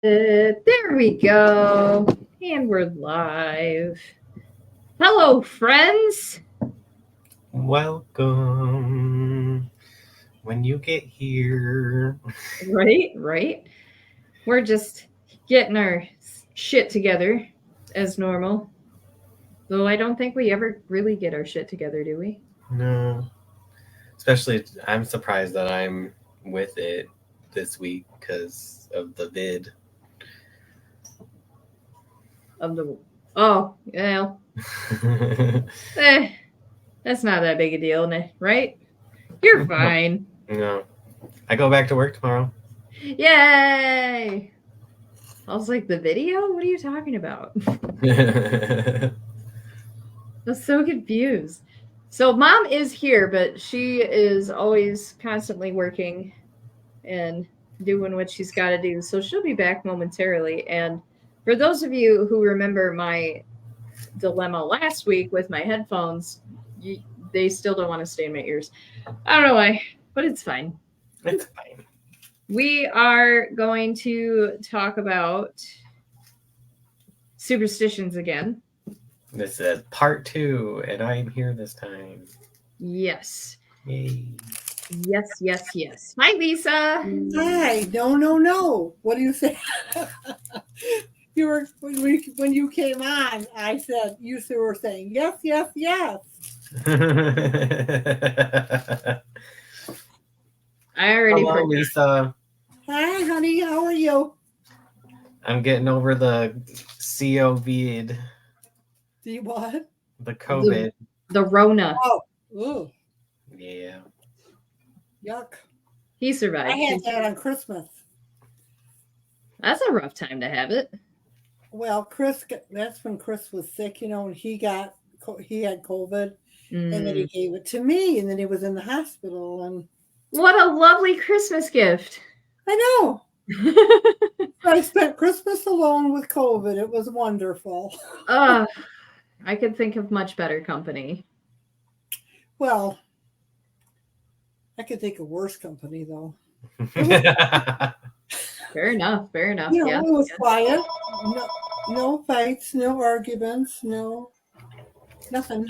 There we go. And we're live. Hello, friends. Welcome when you get here. Right. We're just getting our shit together as normal. Though I don't think we ever really get our shit together, do we? No, especially I'm surprised that I'm with it this week because of the vid. Of the oh, well, eh, that's not that big a deal, right? You're fine. No, I go back to work tomorrow. Yay! I was like, the video? What are you talking about? I was so confused. So mom is here, but she is always constantly working and doing what she's got to do. So she'll be back momentarily. And for those of you who remember my dilemma last week with my headphones, they still don't want to stay in my ears. I don't know why, but it's fine. It's fine. We are going to talk about superstitions again. This is part 2, and I'm here this time. Yes. Yay. Yes. Hi, Lisa. Hi. No. What do you say? You were when you came on. I said you were saying yes. I already Hello, forgot. Lisa. Hi, honey. How are you? I'm getting over the COVID. The what? The COVID. The Rona. Oh, ooh, Yeah. yuck. He survived. I had that on Christmas. That's a rough time to have it. Well, that's when Chris was sick, and he had COVID, and then he gave it to me, and then he was in the hospital, and what a lovely Christmas gift. I know. I spent Christmas alone with COVID. It was wonderful. I could think of much better company. Well, I could think of worse company, though. Fair enough. It was quiet. No fights, no arguments, nothing.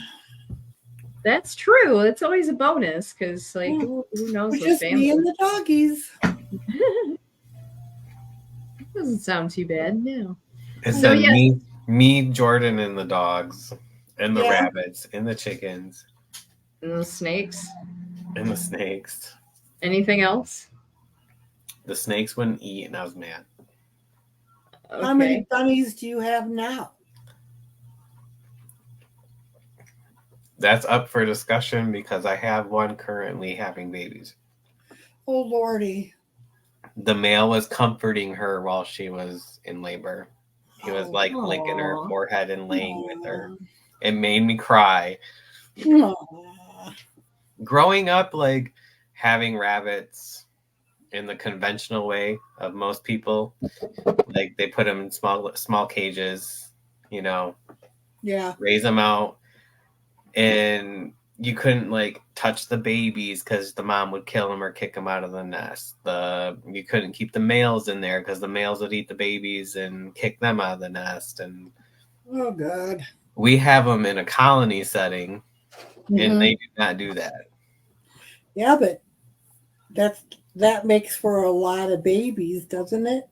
That's true. It's always a bonus because, who knows? It's just me and the doggies. Doesn't sound too bad. No. It's me, Jordan, and the dogs, and the rabbits, and the chickens, and the snakes, and the snakes. Anything else? The snakes wouldn't eat, and I was mad. Okay. How many bunnies do you have now? That's up for discussion because I have one currently having babies. Oh, Lordy. The male was comforting her while she was in labor. He was licking her forehead and laying with her. It made me cry. Growing up, having rabbits in the conventional way of most people, they put them in small cages, raise them out, and you couldn't touch the babies because the mom would kill them or kick them out of the nest. You couldn't keep the males in there because the males would eat the babies and kick them out of the nest. And oh God, we have them in a colony setting, and they do not do that. Yeah, but that makes for a lot of babies, doesn't it?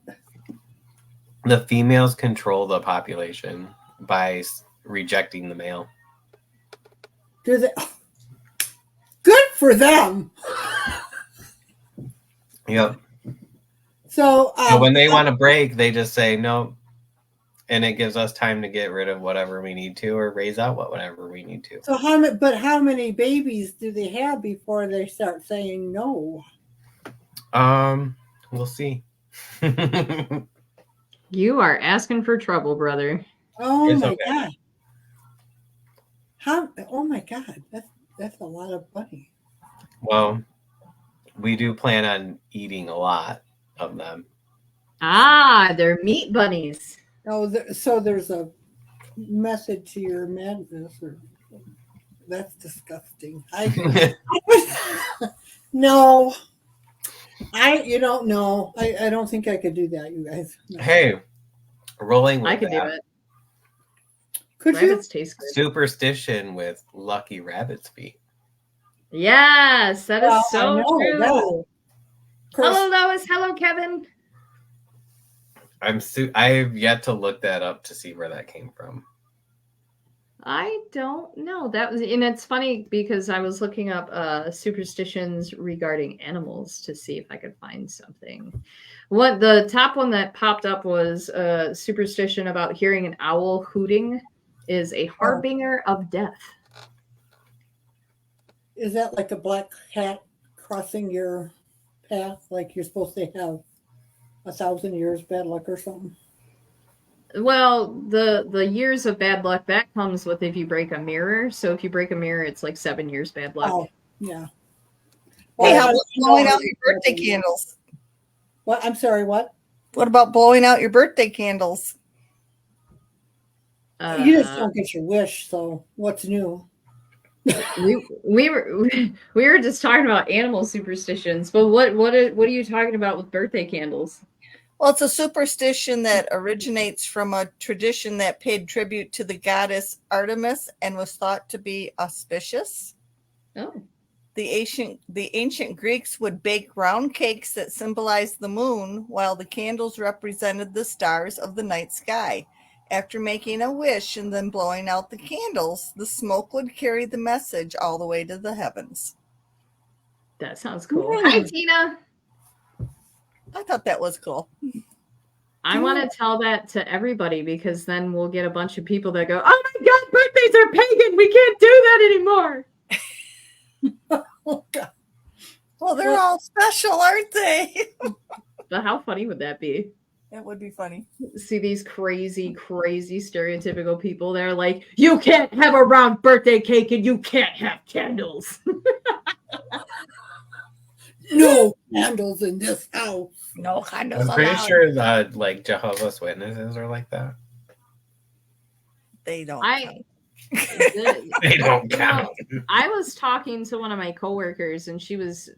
The females control the population by rejecting the male. Do they? Good for them. Yep. So when they want to break, they just say no, and it gives us time to get rid of whatever we need to or raise out whatever we need to. So how many babies do they have before they start saying no? We'll see. You are asking for trouble, brother. Oh my God. Oh my God, that's a lot of money. Well, we do plan on eating a lot of them. They're meat bunnies. Oh, so there's a method to your madness. That's disgusting. No. You don't know. I don't think I could do that, you guys. No. Hey, rolling with I could do that. it. Could you? Rabbits taste good. Superstition with lucky rabbit's feet. Yes, that is Well, I so know true. that. Of course, Hello, Lois. Hello, Kevin. I've yet to look that up to see where that came from. I don't know. That was, and it's funny because I was looking up superstitions regarding animals to see if I could find something. What the top one that popped up was a superstition about hearing an owl hooting is a harbinger of death. is that like a black cat crossing your path? Like you're supposed to have 1,000 years bad luck or something? Well, the years of bad luck that comes with if you break a mirror. So if you break a mirror, it's like 7 years bad luck. Oh, yeah. Hey, how I about don't blowing know. out your birthday candles? What? I'm sorry, what? What about blowing out your birthday candles? You just don't get your wish, so what's new? we were just talking about animal superstitions, but what are you talking about with birthday candles? Well, it's a superstition that originates from a tradition that paid tribute to the goddess Artemis and was thought to be auspicious. Oh. The ancient Greeks would bake round cakes that symbolized the moon, while the candles represented the stars of the night sky. After making a wish and then blowing out the candles, the smoke would carry the message all the way to the heavens. That sounds cool. Hi, Tina. I thought that was cool. I want to tell that to everybody because then we'll get a bunch of people that go, "Oh my God, birthdays are pagan. We can't do that anymore." Oh, God. Well, they're all special, aren't they? But how funny would that be? That would be funny. See these crazy, crazy stereotypical people. They're like, "You can't have a round birthday cake and you can't have candles." No candles in this house. No candles I'm pretty allowed. sure that like Jehovah's Witnesses are like that. They don't. They don't count. I was talking to one of my coworkers, and she was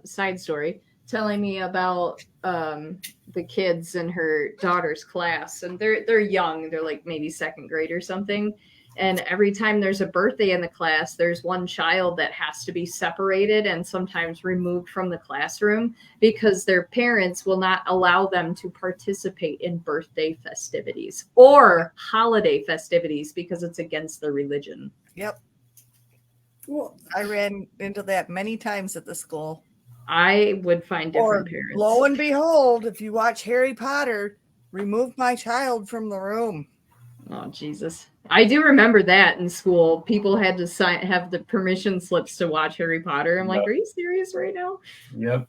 side story telling me about the kids in her daughter's class, and they're young. They're like maybe second grade or something. And every time there's a birthday in the class, there's one child that has to be separated and sometimes removed from the classroom because their parents will not allow them to participate in birthday festivities or holiday festivities because it's against their religion. Yep. Well, I ran into that many times at the school. I would find different parents. Lo and behold, if you watch Harry Potter, remove my child from the room. Oh, Jesus. I do remember that in school. People had to have the permission slips to watch Harry Potter. I'm like, are you serious right now? Yep.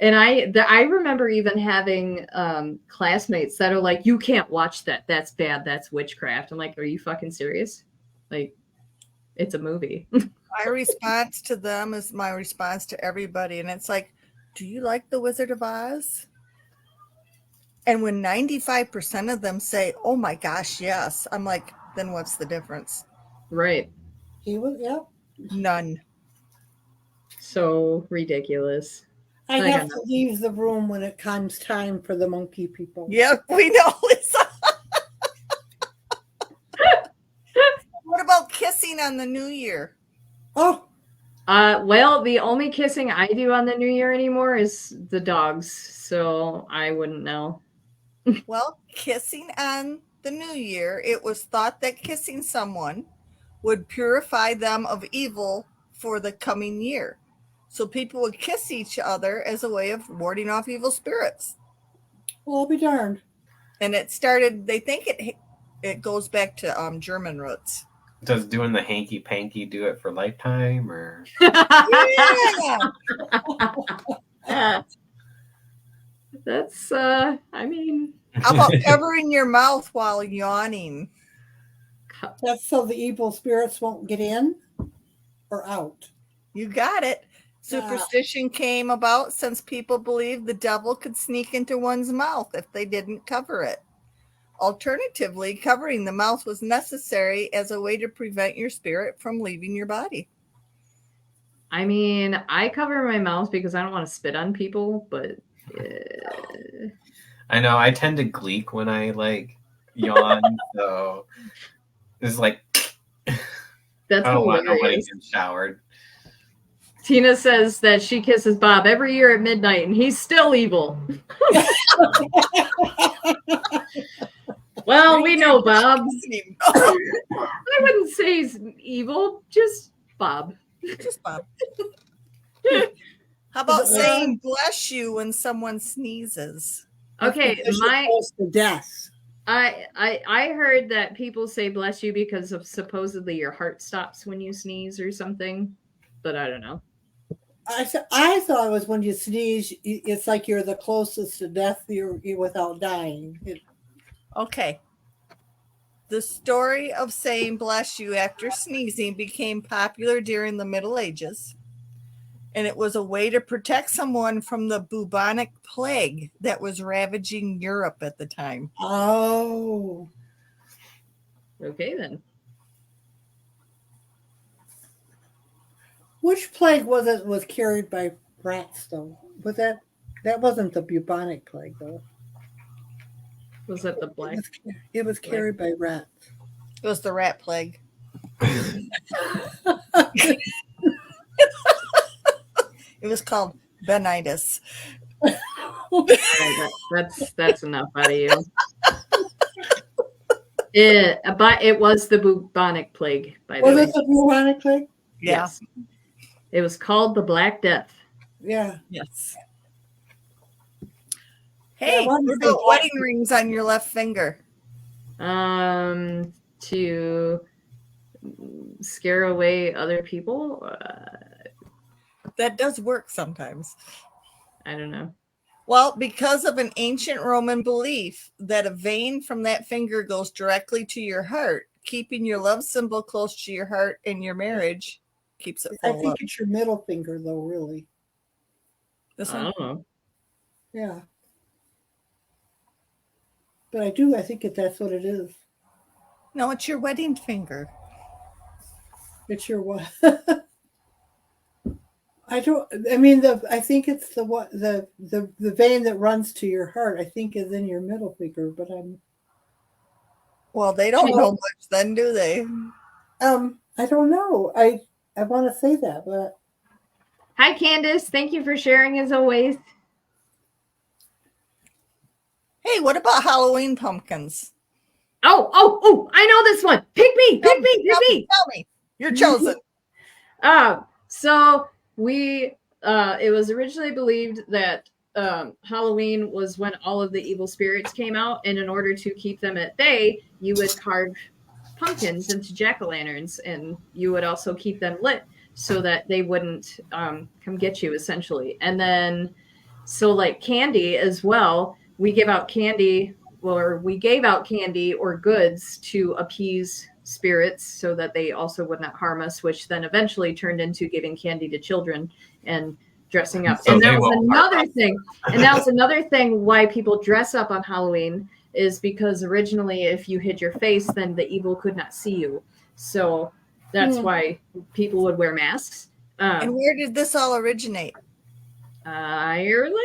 And I remember even having classmates that are like, you can't watch that. That's bad. That's witchcraft. I'm like, are you fucking serious? Like, it's a movie. My response to them is my response to everybody. And it's like, do you like The Wizard of Oz? And when 95% of them say, oh my gosh, yes, I'm like, then what's the difference? Right. he was, yeah. None. So ridiculous. I have to leave the room when it comes time for the monkey people. Yep, we know, Lisa. What about kissing on the New Year? Oh. Well, the only kissing I do on the New Year anymore is the dogs, so I wouldn't know. Well, kissing on the New Year, it was thought that kissing someone would purify them of evil for the coming year. So people would kiss each other as a way of warding off evil spirits. Well, I'll be darned. And it started, they think it goes back to German roots. Does doing the hanky panky do it for lifetime or? Yeah. That's I mean, how about covering your mouth while yawning? That's so the evil spirits won't get in or out. You got it. Superstition came about since people believed the devil could sneak into one's mouth if they didn't cover it. Alternatively, covering the mouth was necessary as a way to prevent your spirit from leaving your body. I mean, I cover my mouth because I don't want to spit on people, but I know I tend to gleek when I like yawn, so it's like that's I don't want nobody hilarious. getting showered. Tina says that she kisses Bob every year at midnight and he's still evil. Well, we know Bob. I wouldn't say he's evil, just Bob. Just Bob. How about saying bless you when someone sneezes? Okay, Because you're close to death. I heard that people say bless you because of supposedly your heart stops when you sneeze or something, but I don't know. I thought it was when you sneeze, it's like you're the closest to death you're without dying. Okay. The story of saying bless you after sneezing became popular during the Middle Ages, and it was a way to protect someone from the bubonic plague that was ravaging Europe at the time. Oh. Okay, then. Which plague was carried by rats, though? Was that wasn't the bubonic plague, though? Was that the black? It was carried by rats. It was the rat plague. It was called Benitis. That's enough out of you. It was the bubonic plague, by the way. Was it the bubonic plague? Yeah. Yes. It was called the Black Death. Yeah. Yes. Hey, Yeah, what about wedding rings on your left finger? To scare away other people. That does work sometimes. I don't know. Well, because of an ancient Roman belief that a vein from that finger goes directly to your heart, keeping your love symbol close to your heart in your marriage keeps it full I of think love. it's your middle finger, though, really. This I one? don't know. Yeah. But I think that's what it is. No, it's your wedding finger. It's your what? I think it's the vein that runs to your heart, I think is in your middle finger, but Well, they don't know much then, do they? I don't know. I want to say that, but Hi, Candace. Thank you for sharing as always. Hey, what about Halloween pumpkins? Oh, I know this one. Pick me. Tell me. You're chosen. So we it was originally believed that Halloween was when all of the evil spirits came out, and in order to keep them at bay, you would carve pumpkins into jack-o'-lanterns, and you would also keep them lit so that they wouldn't come get you, essentially. And then, so like candy as well, we gave out candy or goods to appease spirits so that they also would not harm us, which then eventually turned into giving candy to children and dressing up. So and that was another thing. And that was another thing why people dress up on Halloween, is because originally if you hid your face, then the evil could not see you. So that's why people would wear masks. And where did this all originate? Ireland.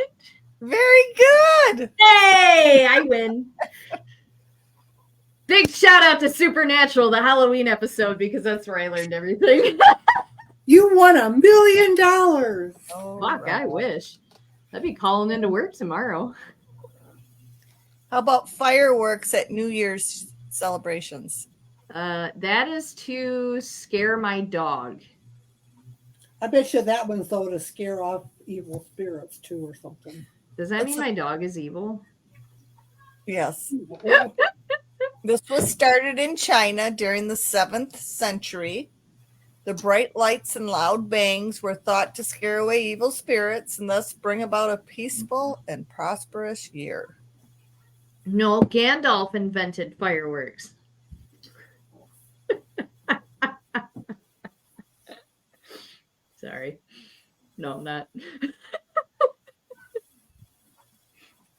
Very good. Hey, I win. Big shout out to Supernatural, the Halloween episode, because that's where I learned everything. You won $1 million. Oh, fuck, I wish. I'd be calling into work tomorrow. How about fireworks at New Year's celebrations? That is to scare my dog. I bet you that one's though to scare off evil spirits too, or something. Does that mean my dog is evil? Yes. This was started in China during the 7th century. The bright lights and loud bangs were thought to scare away evil spirits and thus bring about a peaceful and prosperous year. No, Gandalf invented fireworks. Sorry. No, I'm not.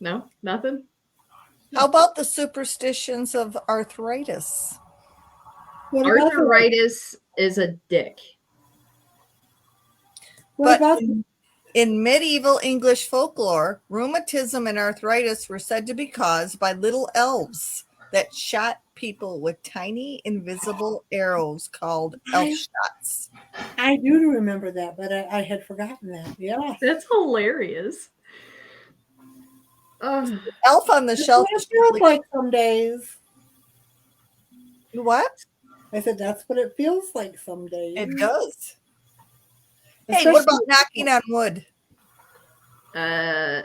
No, nothing? How about the superstitions of arthritis? Arthritis is a dick. What But about in medieval English folklore, rheumatism and arthritis were said to be caused by little elves that shot people with tiny invisible arrows called elf shots. I do remember that, but I had forgotten that. Yeah. That's hilarious. Elf on the That's Shelf what it is feels really, like some days. what? I said that's what it feels like some days. It does. Hey, what about knocking on wood? I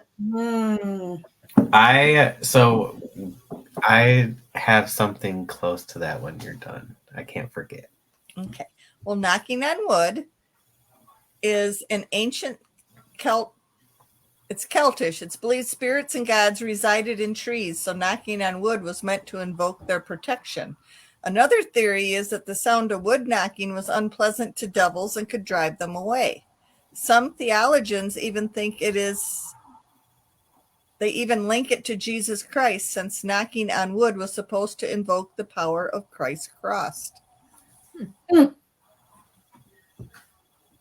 have something close to that when you're done. I can't forget. Okay. Well, knocking on wood is an ancient it's Celtish. It's believed spirits and gods resided in trees, so knocking on wood was meant to invoke their protection. Another theory is that the sound of wood knocking was unpleasant to devils and could drive them away. Some theologians even think they even link it to Jesus Christ, since knocking on wood was supposed to invoke the power of Christ's cross.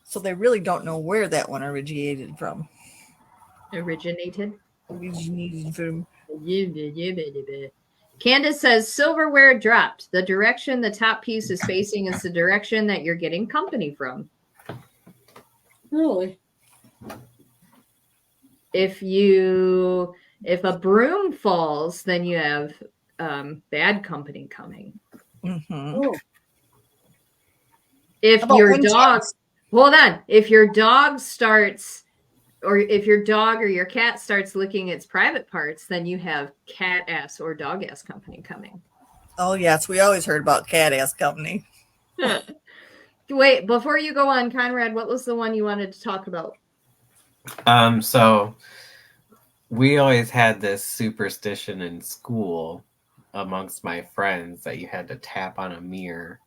So they really don't know where that one originated from. Originated from. Candace says silverware dropped. The direction the top piece is facing is the direction that you're getting company from. Really? If a broom falls, then you have bad company coming. Mm-hmm. Oh. If your dog, hold on, if your dog starts, or if your dog or your cat starts licking its private parts, then you have cat ass or dog ass company coming. Oh, yes. We always heard about cat ass company. Wait, before you go on, Conrad, what was the one you wanted to talk about? So we always had this superstition in school amongst my friends that you had to tap on a mirror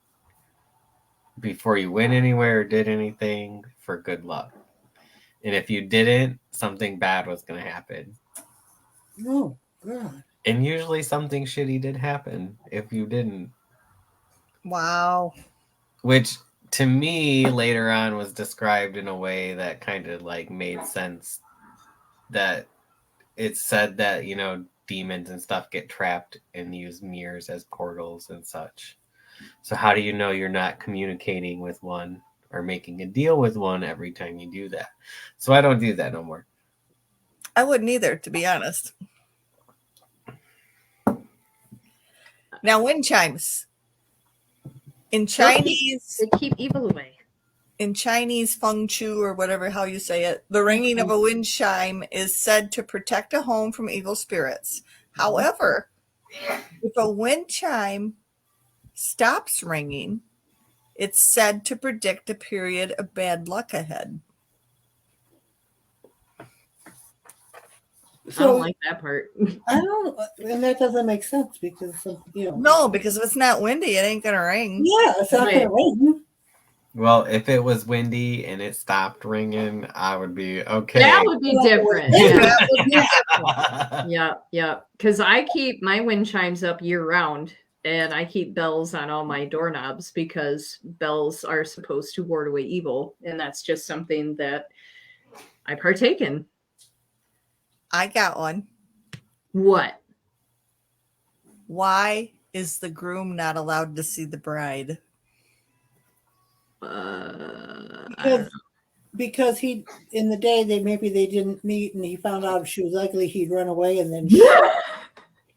before you went anywhere or did anything for good luck. And if you didn't, something bad was going to happen. Oh, God. And usually something shitty did happen if you didn't. Wow. Which to me later on was described in a way that kind of like made sense, that it said that, you know, demons and stuff get trapped and use mirrors as portals and such. So how do you know you're not communicating with one or making a deal with one every time you do that? So I don't do that no more. I wouldn't either, to be honest. Now, wind chimes. In Chinese, they keep evil away. In Chinese feng shui, or whatever how you say it, the ringing of a wind chime is said to protect a home from evil spirits. However, if a wind chime stops ringing, it's said to predict a period of bad luck ahead. I don't like that part. I don't, and that doesn't make sense because you know. No, because if it's not windy, it ain't gonna ring. Yeah, it's not gonna ring. Well, if it was windy and it stopped ringing, I would be okay. That would be different. That would be different. Yeah. Because I keep my wind chimes up year round, and I keep bells on all my doorknobs because bells are supposed to ward away evil, and that's just something that I partake in. I got one. What? Why is the groom not allowed to see the bride? Because he, in the day they didn't meet, and he found out if she was ugly, he'd run away, and then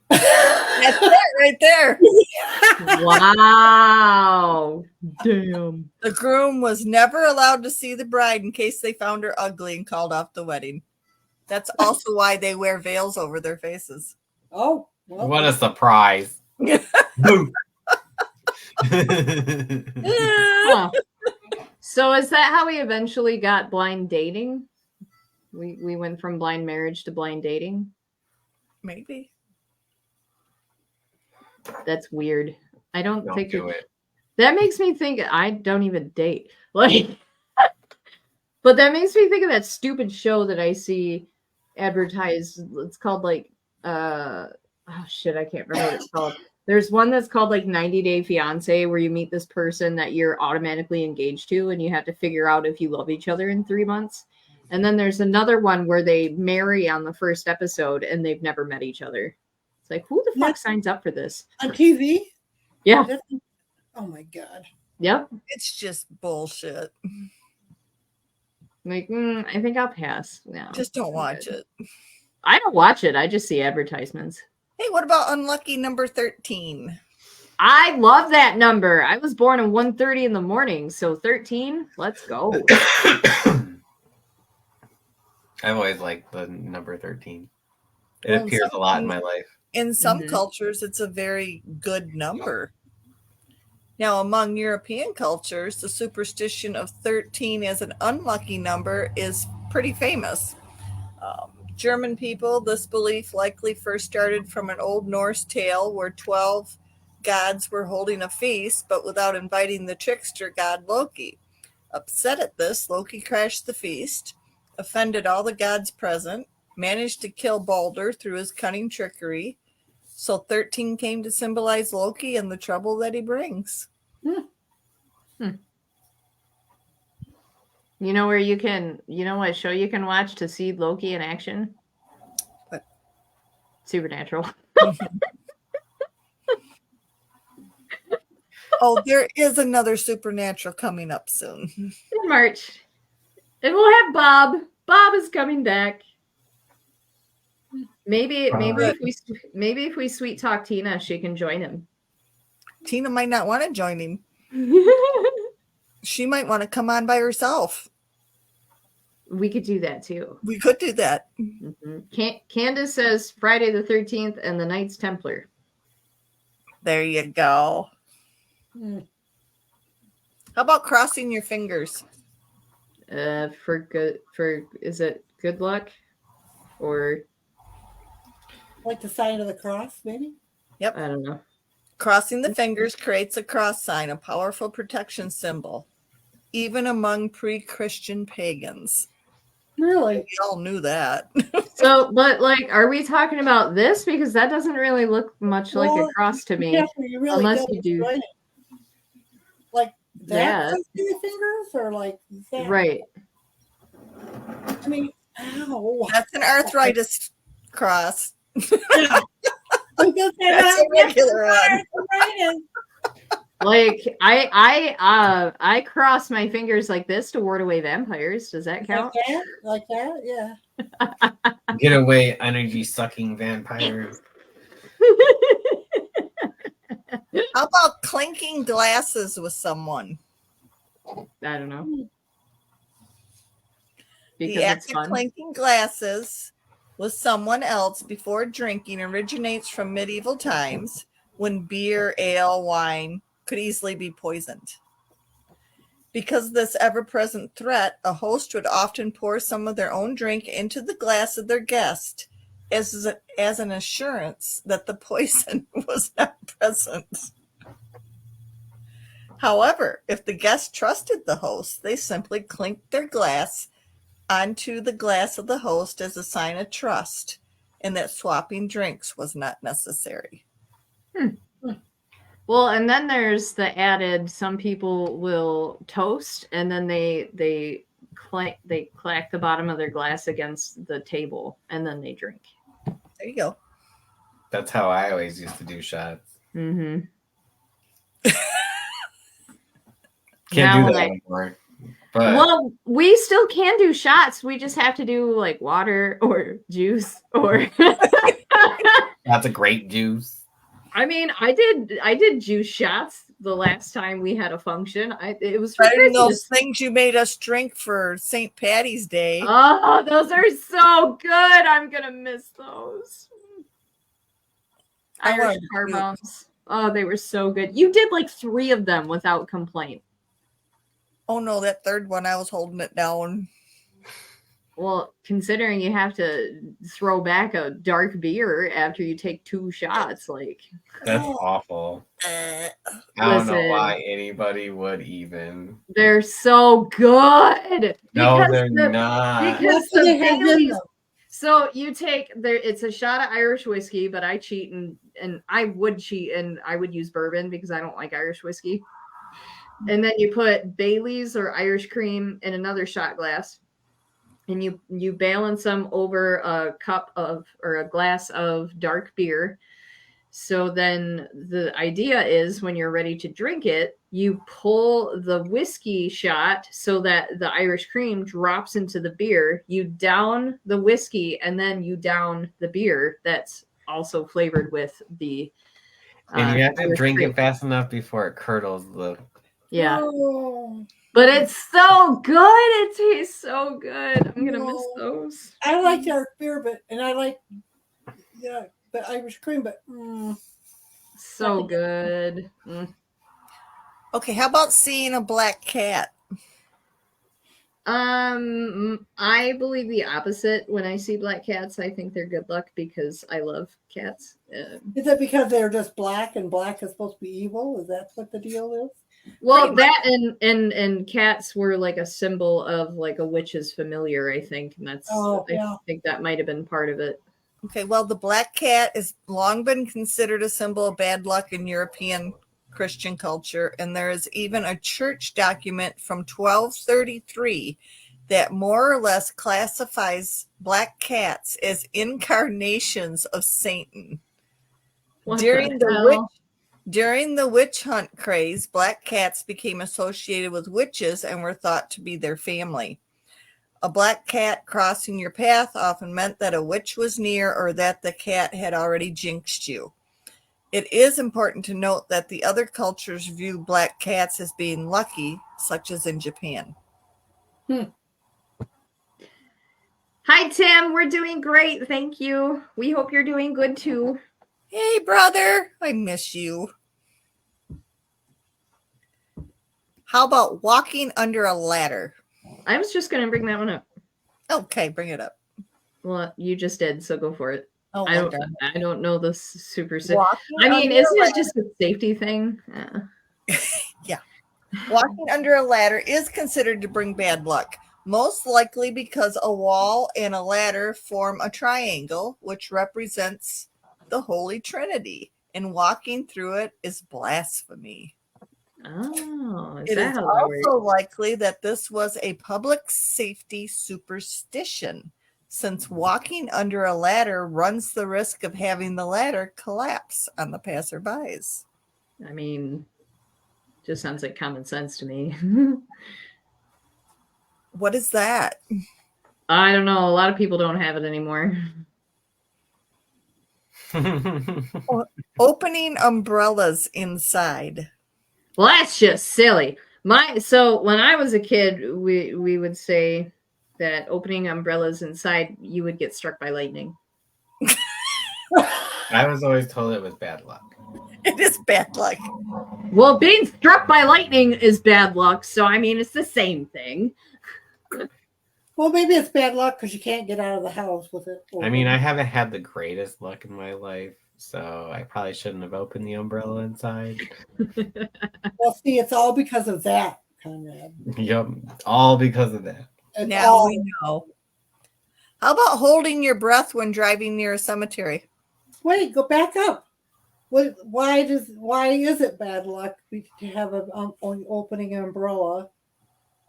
That's it right there. Wow. Damn. The groom was never allowed to see the bride in case they found her ugly and called off the wedding. That's also why they wear veils over their faces. Oh, well. What a surprise. Huh. So is that how we eventually got blind dating? We went from blind marriage to blind dating? Maybe. That's weird. I don't think do it. That makes me think I don't even date. Like, but that makes me think of that stupid show that I see advertised. It's called like oh shit, I can't remember what it's called. There's one that's called like 90 Day Fiance, where you meet this person that you're automatically engaged to, and you have to figure out if you love each other in 3 months. And then there's another one where they marry on the first episode and they've never met each other. It's like, who the fuck signs up for this? On TV? Yeah. Oh my God. Yep. It's just bullshit. Like, I think I'll pass. No, Just don't watch it. I don't watch it. I just see advertisements. Hey, what about unlucky number 13? I love that number. I was born at 1:30 in the morning, so 13, let's go. I've always liked the number 13. It appears a lot in my life. In some cultures, it's a very good number. Now, among European cultures, the superstition of 13 as an unlucky number is pretty famous. German people, this belief likely first started from an Old Norse tale where 12 gods were holding a feast, but without inviting the trickster god Loki. Upset at this, Loki crashed the feast, offended all the gods present, managed to kill Balder through his cunning trickery. So 13 came to symbolize Loki and the trouble that he brings. You know where you can, you know what show you can watch to see Loki in action? What? Supernatural. Oh, there is another Supernatural coming up soon. In March. And we'll have Bob. Bob is coming back. Maybe if we sweet talk Tina, she can join him. Tina might not want to join him. She might want to come on by herself. We could do that too. We could do that. Candace says Friday the 13th and the Knights Templar. There you go. How about crossing your fingers? Is it good luck? Or like the sign of the cross, maybe? Yep. I don't know. Crossing the fingers creates a cross sign, a powerful protection symbol, even among pre-Christian pagans. Really? We all knew that. So, but like, are we talking about this? Because that doesn't really look much like a cross to me. Yeah, you really unless don't you do. enjoy it. Like that Yeah. cross through your fingers or like that? Right. I mean, ow. That's an arthritis cross. Yeah. That's a regular one. Like I cross my fingers like this to ward away vampires. Does that count? Like that? Yeah. Get away, energy sucking vampires. How about clinking glasses with someone? I don't know. Because The act it's of fun. clinking glasses with someone else before drinking originates from medieval times when beer, ale, wine could easily be poisoned. Because of this ever-present threat, a host would often pour some of their own drink into the glass of their guest as an assurance that the poison was not present. However, if the guest trusted the host, they simply clinked their glass onto the glass of the host as a sign of trust, and that swapping drinks was not necessary. Well, and then there's the added, some people will toast and then they clack the bottom of their glass against the table and then they drink. There you go. That's how I always used to do shots. Mm-hmm. Can't do that anymore. But Well, we still can do shots. We just have to do like water or juice or lots of grape juice. I mean, I did juice shots the last time we had a function. It was for Better than Christmas. those things you made us drink for St. Patty's Day. Oh, those are so good. I'm gonna miss those. Irish wanted to car do- bombs. Oh, they were so good. You did like 3 of them without complaint. Oh no, that third one, I was holding it down. Well, considering you have to throw back a dark beer after you take 2 shots, like That's awful. I don't know why anybody would even. they're so good. No, Because they're the- not. Because What do they have in them? So you take there. It's a shot of Irish whiskey, but I cheat and I would cheat and I would use bourbon because I don't like Irish whiskey. And then you put Bailey's or Irish cream in another shot glass, and you balance them over a cup of or a glass of dark beer. So then the idea is when you're ready to drink it, you pull the whiskey shot so that the Irish cream drops into the beer. You down the whiskey and then you down the beer that's also flavored with the And you have to Irish drink cream. it fast enough before it curdles the. Yeah. Oh, But it's so good. It tastes so good. I'm gonna miss those. I like dark beer, and I like but Irish cream, but So good. Okay, how about seeing a black cat? I believe the opposite. When I see black cats, I think they're good luck because I love cats. Is it because they're just black and black is supposed to be evil? Is that what the deal is? Well, that and cats were like a symbol of like a witch's familiar, I think, and that's I think that might have been part of it. Okay, well, the black cat has long been considered a symbol of bad luck in European Christian culture, and there is even a church document from 1233 that more or less classifies black cats as incarnations of Satan. During the witch hunt craze, black cats became associated with witches and were thought to be their family. A black cat crossing your path often meant that a witch was near or that the cat had already jinxed you. It is important to note that the other cultures view black cats as being lucky, such as in Japan. Hi, Tim. We're doing great. Thank you. We hope you're doing good too. Hey, brother. I miss you. How about walking under a ladder? I was just going to bring that one up. Okay, bring it up. Well, you just did, so go for it. Oh, I don't know the superstition. Walking I mean, under isn't a it just a safety thing? Yeah. Walking under a ladder is considered to bring bad luck, most likely because a wall and a ladder form a triangle, which represents the Holy Trinity, and walking through it is blasphemy. Oh, It is also likely that this was a public safety superstition, since walking under a ladder runs the risk of having the ladder collapse on the passerbys. I mean, just sounds like common sense to me. What is that? I don't know. A lot of people don't have it anymore. Opening umbrellas inside. Well, that's just silly. So when I was a kid, we would say that opening umbrellas inside, you would get struck by lightning. I was always told it was bad luck. It is bad luck. Well, being struck by lightning is bad luck. So, I mean, it's the same thing. Well, maybe it's bad luck because you can't get out of the house with it. I mean, I haven't had the greatest luck in my life, so I probably shouldn't have opened the umbrella inside. Well, see, it's all because of that, Conrad. Yep, all because of that. Now we know. How about holding your breath when driving near a cemetery? Wait, go back up. Why is it bad luck to have an opening umbrella?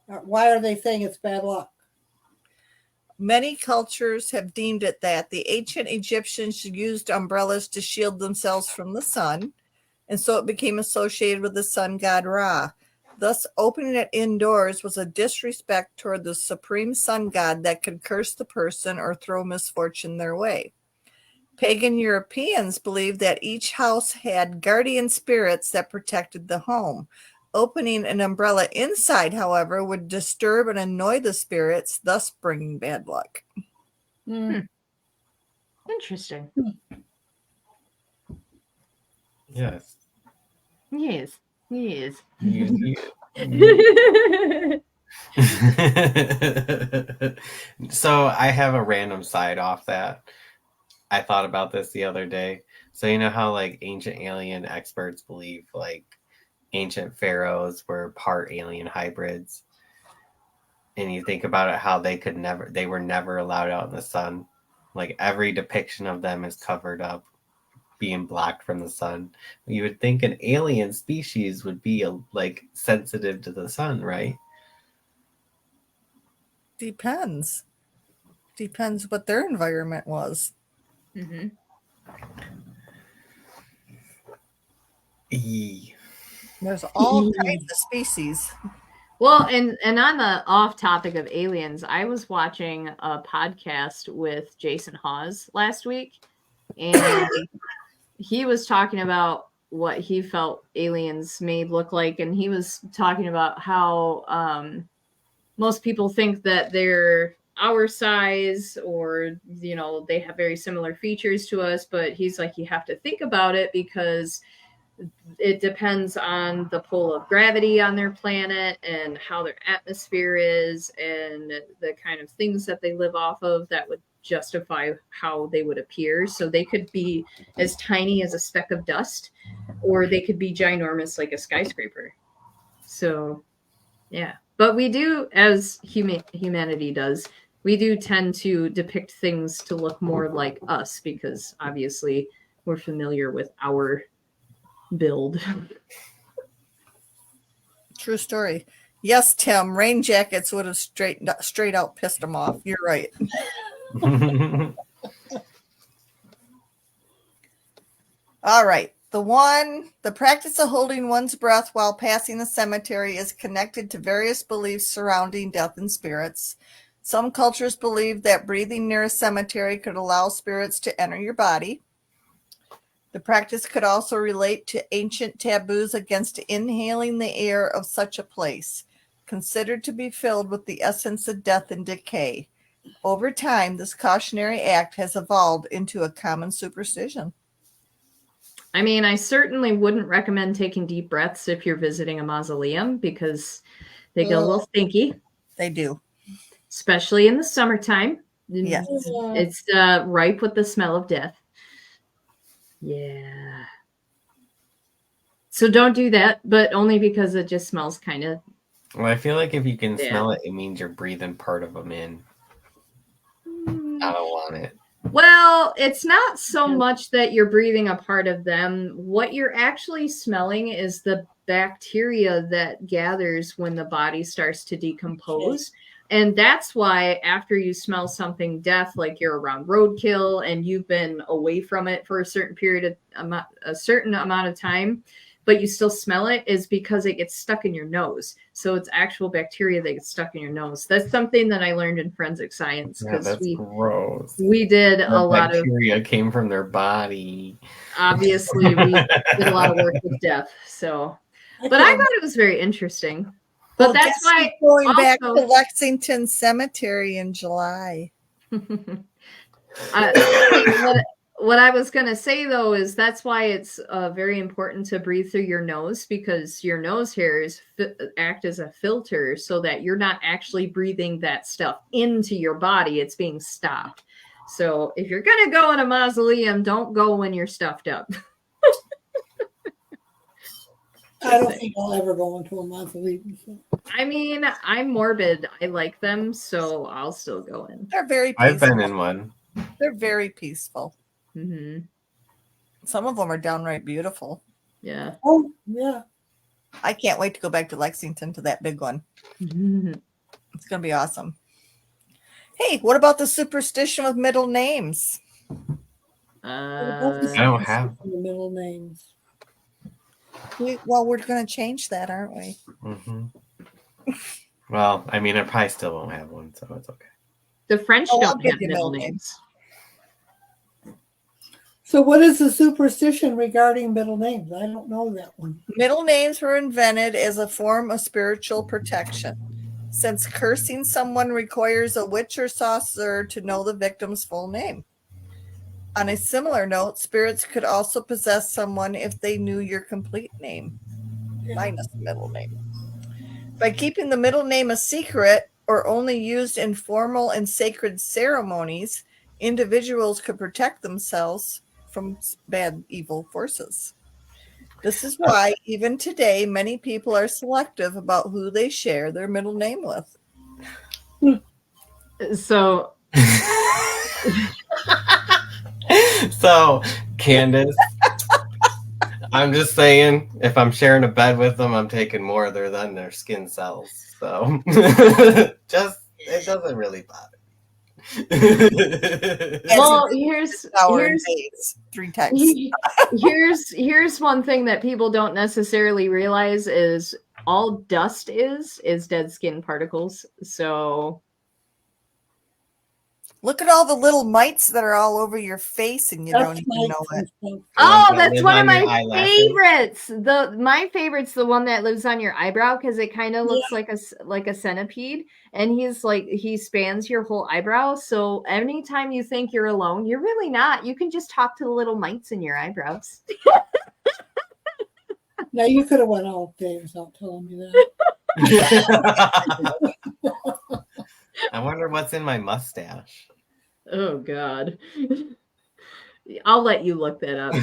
Why are they saying it's bad luck? Many cultures have deemed it that. The ancient Egyptians used umbrellas to shield themselves from the sun, and so it became associated with the sun god Ra. Thus, opening it indoors was a disrespect toward the supreme sun god that could curse the person or throw misfortune their way. Pagan Europeans believed that each house had guardian spirits that protected the home. Opening an umbrella inside, however, would disturb and annoy the spirits, thus bringing bad luck. Interesting. Yes. Yes. So I have a random side off that. I thought about this the other day. So you know how like ancient alien experts believe like ancient pharaohs were part alien hybrids, and you think about it, how they were never allowed out in the sun. Like every depiction of them is covered up, being blocked from the sun. You would think an alien species would be like sensitive to the sun, right? Depends what their environment was. Mm-hmm. There's all kinds of species. Well, and on the off topic of aliens, I was watching a podcast with Jason Hawes last week, and he was talking about what he felt aliens may look like, and he was talking about how most people think that they're our size, or they have very similar features to us, but he's like, you have to think about it because it depends on the pull of gravity on their planet and how their atmosphere is and the kind of things that they live off of that would justify how they would appear. So they could be as tiny as a speck of dust, or they could be ginormous like a skyscraper. So, yeah. But we do, as humanity does, we do tend to depict things to look more like us because obviously we're familiar with our build. True story. Yes, Tim, rain jackets would have straight out pissed them off. You're right. All right. The practice of holding one's breath while passing a cemetery is connected to various beliefs surrounding death and spirits. Some cultures believe that breathing near a cemetery could allow spirits to enter your body. The practice could also relate to ancient taboos against inhaling the air of such a place, considered to be filled with the essence of death and decay. Over time, this cautionary act has evolved into a common superstition. I mean, I certainly wouldn't recommend taking deep breaths if you're visiting a mausoleum because they get a little stinky. They do. Especially in the summertime. Yes. It's ripe with the smell of death. Yeah. So don't do that, but only because it just smells kind of. Well, I feel like if you can smell it, it means you're breathing part of them in. I don't want it. Well, it's not so much that you're breathing a part of them. What you're actually smelling is the bacteria that gathers when the body starts to decompose. And that's why after you smell something death, like you're around roadkill and you've been away from it for a certain amount of time, but you still smell it, is because it gets stuck in your nose. So it's actual bacteria that gets stuck in your nose. That's something that I learned in forensic science because gross. We did a lot of bacteria came from their body. Obviously, we did a lot of work with death. So, but I thought it was very interesting. But that's why going back to Lexington Cemetery in July. What I was going to say, though, is that's why it's very important to breathe through your nose, because your nose hairs act as a filter so that you're not actually breathing that stuff into your body. It's being stopped. So if you're going to go in a mausoleum, don't go when you're stuffed up. I don't think I'll ever go into a mausoleum. So. I mean, I'm morbid. I like them, so I'll still go in. They're very peaceful. I've been in one. They're very peaceful. Mm-hmm. Some of them are downright beautiful. Yeah. Oh, yeah. I can't wait to go back to Lexington to that big one. Mm-hmm. It's going to be awesome. Hey, what about the superstition with middle names? I don't have the middle names. We're going to change that, aren't we? Mm-hmm. Well, I mean, I probably still won't have one, so it's okay. The French don't have middle names. So what is the superstition regarding middle names? I don't know that one. Middle names were invented as a form of spiritual protection, since cursing someone requires a witch or sorcerer to know the victim's full name. On a similar note, spirits could also possess someone if they knew your complete name, minus the middle name. By keeping the middle name a secret or only used in formal and sacred ceremonies, individuals could protect themselves from bad, evil forces. This is why, even today, many people are selective about who they share their middle name with. So So, Candace, I'm just saying, if I'm sharing a bed with them, I'm taking more than their skin cells. So, just it doesn't really bother me. Well, Shower and bathes 3 times. here's one thing that people don't necessarily realize is all dust is dead skin particles. So Look at all the little mites that are all over your face and you don't That's even know nice it. and stuff. oh, that that's live one of on my your eyelashes. favorites. My favorite's the one that lives on your eyebrow because it kind of looks like a centipede, and he spans your whole eyebrow. So anytime you think you're alone, you're really not. You can just talk to the little mites in your eyebrows. Now you could have went all day without telling me that. I wonder what's in my mustache. Oh God. I'll let you look that up.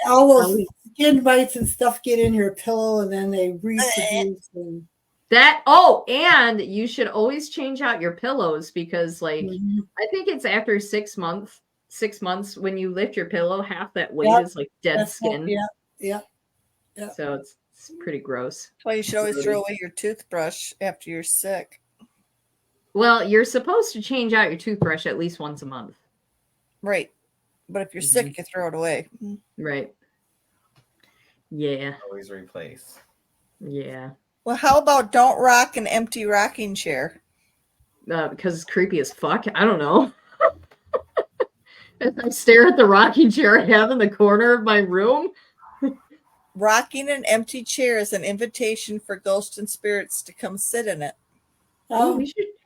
All those skin bites and stuff get in your pillow, and then they reproduce. And And you should always change out your pillows because I think it's after 6 months when you lift your pillow, half that weight is like dead skin. Yeah. So it's pretty gross. That's why you should always throw away your toothbrush after you're sick. Well, you're supposed to change out your toothbrush at least once a month. Right. But if you're sick, you throw it away. Right. Yeah. Always replace. Yeah. Well, how about don't rock an empty rocking chair? Because it's creepy as fuck. I don't know. If I stare at the rocking chair I have in the corner of my room. Rocking an empty chair is an invitation for ghosts and spirits to come sit in it. Oh,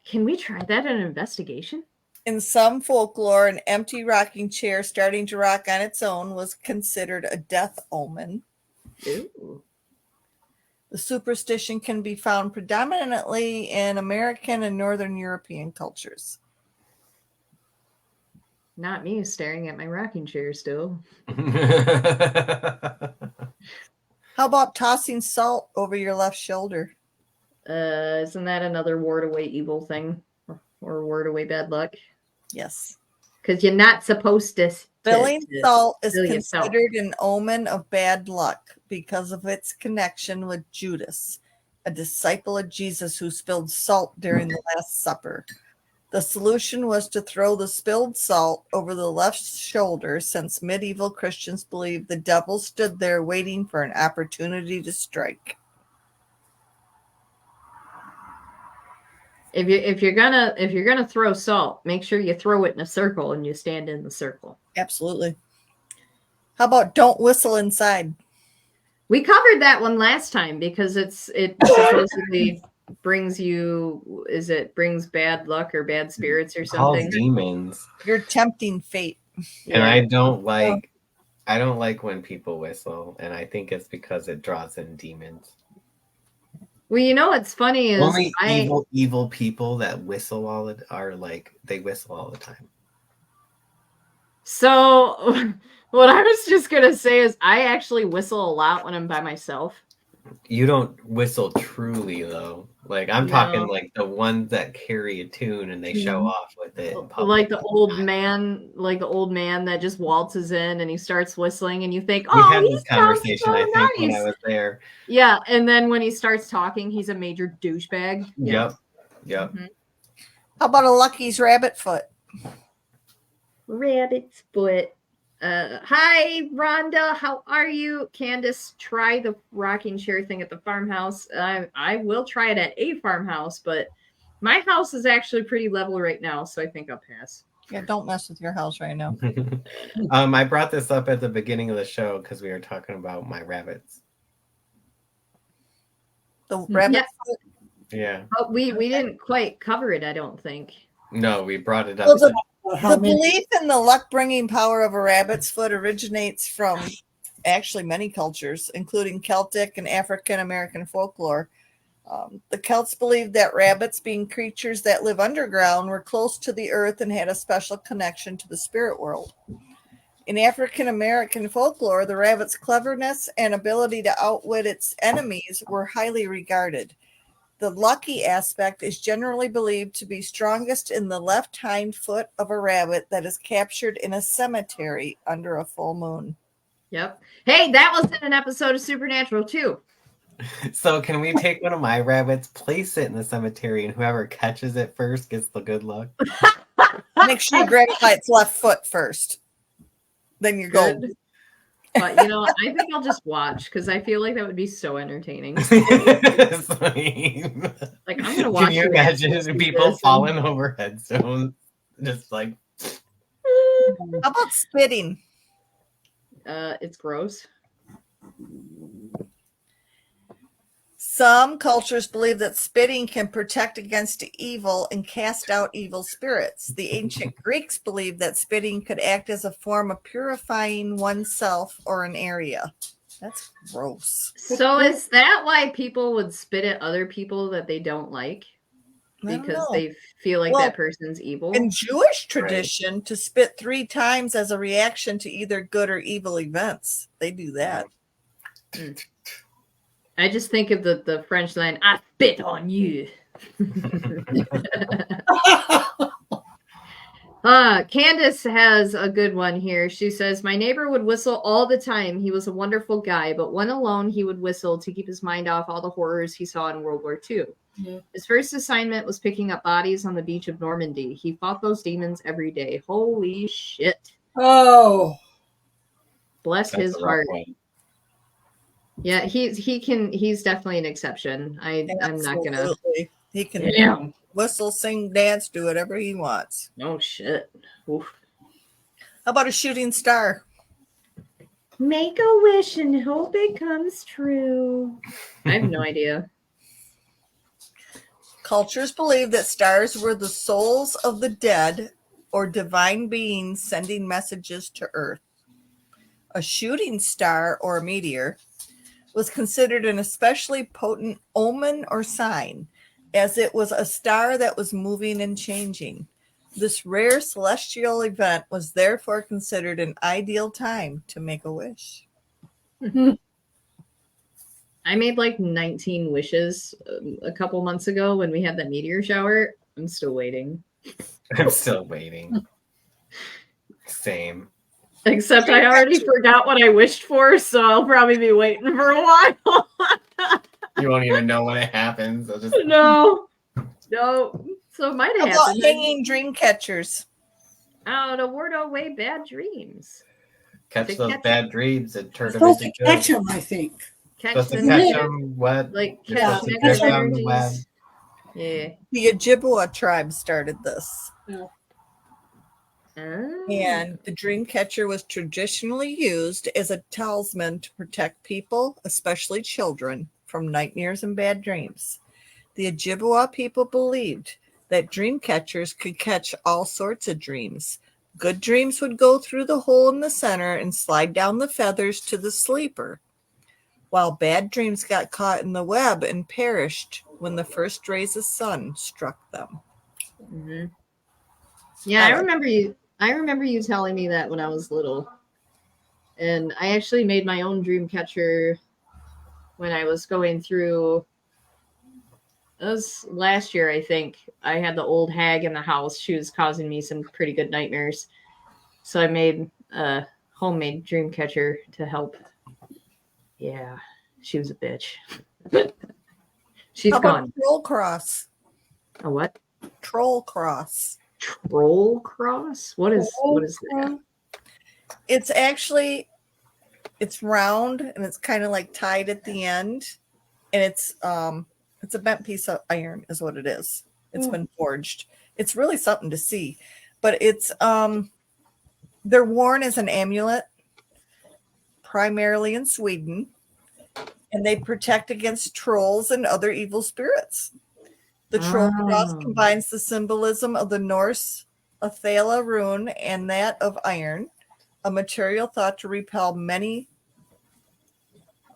can we try that in an investigation? In some folklore, an empty rocking chair starting to rock on its own was considered a death omen. Ooh. The superstition can be found predominantly in American and Northern European cultures. Not me staring at my rocking chair still. How about tossing salt over your left shoulder? Isn't that another ward away evil thing? Or ward away bad luck? Yes. Because you're not supposed to. Spilling salt is spill yourself. considered an omen of bad luck because of its connection with Judas, a disciple of Jesus who spilled salt during the Last Supper. The solution was to throw the spilled salt over the left shoulder, since medieval Christians believed the devil stood there waiting for an opportunity to strike. If you're gonna throw salt, make sure you throw it in a circle and you stand in the circle. Absolutely. How about don't whistle inside? We covered that one last time because it supposedly brings bad luck or bad spirits or something. Calls demons. You're tempting fate. And I don't like when people whistle, and I think it's because it draws in demons. Well, you know what's funny is Only evil people that whistle they whistle all the time. So what I was just gonna say is I actually whistle a lot when I'm by myself. You don't whistle truly though. Like I'm talking like the ones that carry a tune and they show off with it. Like the old man that just waltzes in and he starts whistling and you think, oh, we had this conversation so I think nice. when I was there. Yeah, and then when he starts talking, he's a major douchebag. Yep. Mm-hmm. How about a Lucky's rabbit foot? Rabbit's foot. Hi, Rhonda. How are you? Candace, try the rocking chair thing at the farmhouse. I will try it at a farmhouse, but my house is actually pretty level right now, so I think I'll pass. Yeah, don't mess with your house right now. I brought this up at the beginning of the show because we were talking about my rabbits. The rabbit foot? Yeah. But we didn't quite cover it, I don't think. No, we brought it up. Well, the belief in the luck-bringing power of a rabbit's foot originates from actually many cultures, including Celtic and African American folklore. The Celts believed that rabbits, being creatures that live underground, were close to the earth and had a special connection to the spirit world. In African American folklore, the rabbit's cleverness and ability to outwit its enemies were highly regarded. The lucky aspect is generally believed to be strongest in the left hind foot of a rabbit that is captured in a cemetery under a full moon. Yep. Hey, that was in an episode of Supernatural too. So can we take one of my rabbits, place it in the cemetery, and whoever catches it first gets the good luck? Make sure you grab it by its left foot first. Then you're Good. golden. But you know, I think I'll just watch because I feel like that would be so entertaining. Like I'm gonna watch. Can you imagine people falling over headstones? Just like. How about spitting? It's gross. Some cultures believe that spitting can protect against evil and cast out evil spirits. The ancient Greeks believed that spitting could act as a form of purifying oneself or an area. That's gross. So is that why people would spit at other people that they don't like? Because they feel like that person's evil? In Jewish tradition, to spit 3 times as a reaction to either good or evil events. They do that. I just think of the French line, I spit on you. Candace has a good one here. She says, my neighbor would whistle all the time. He was a wonderful guy, but when alone, he would whistle to keep his mind off all the horrors he saw in World War II. Mm-hmm. His first assignment was picking up bodies on the beach of Normandy. He fought those demons every day. Holy shit. Oh. Bless his heart. Yeah, he's definitely an exception. I'm not gonna. He can whistle, sing, dance, do whatever he wants. Oh shit. Oof. How about a shooting star? Make a wish and hope it comes true. I have no idea. Cultures believe that stars were the souls of the dead or divine beings sending messages to Earth. A shooting star or a meteor was considered an especially potent omen or sign, as it was a star that was moving and changing. This rare celestial event was therefore considered an ideal time to make a wish. I made like 19 wishes a couple months ago when we had that meteor shower. I'm still waiting. I'm still waiting. Same. Except I already forgot what I wished for, so I'll probably be waiting for a while. You won't even know when it happens. No. So it might have happened. About hanging dream catchers. Oh, to ward away bad dreams. Catch those bad dreams and turn them Supposed into to catch them, I think. Catch them. What? Like catch negative them energies. Yeah. The Ojibwa tribe started this. Yeah. Oh. And the dream catcher was traditionally used as a talisman to protect people, especially children, from nightmares and bad dreams. The Ojibwa people believed that dream catchers could catch all sorts of dreams. Good dreams would go through the hole in the center and slide down the feathers to the sleeper, while bad dreams got caught in the web and perished when the first rays of sun struck them. Mm-hmm. Yeah, I remember you telling me that when I was little. And I actually made my own dream catcher when I was going through. It was last year, I think. I had the old hag in the house. She was causing me some pretty good nightmares. So I made a homemade dream catcher to help. Yeah, she was a bitch. She's gone. Troll cross. A what? Troll cross. Troll cross? What is that? It's round and it's kind of like tied at the end, and it's a bent piece of iron is what it is. It's been forged. It's really something to see, but it's they're worn as an amulet primarily in Sweden, and they protect against trolls and other evil spirits. The troll cross combines the symbolism of the Norse Athala rune and that of iron, a material thought to repel many.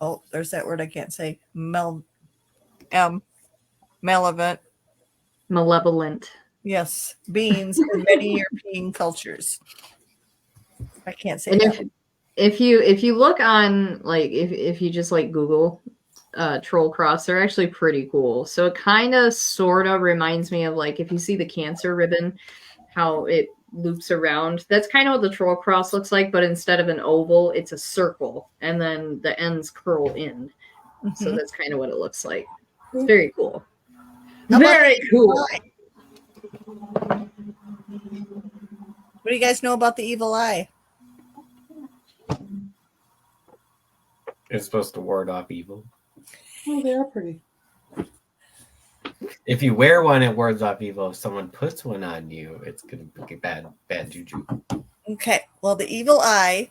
Oh, there's that word I can't say. Malevolent. Yes, beings in many European cultures. I can't say and that. If you look on, like, if you just like Google troll cross. They're actually pretty cool. So it kind of sort of reminds me of like if you see the cancer ribbon, how it loops around. That's kind of what the troll cross looks like, but instead of an oval, it's a circle, and then the ends curl in. So that's kind of what it looks like. It's very cool. Very cool. What do you guys know about the evil eye? It's supposed to ward off evil. Oh, they are pretty. If you wear one, it wards off evil. If someone puts one on you, it's gonna be bad juju. Okay. Well, the evil eye,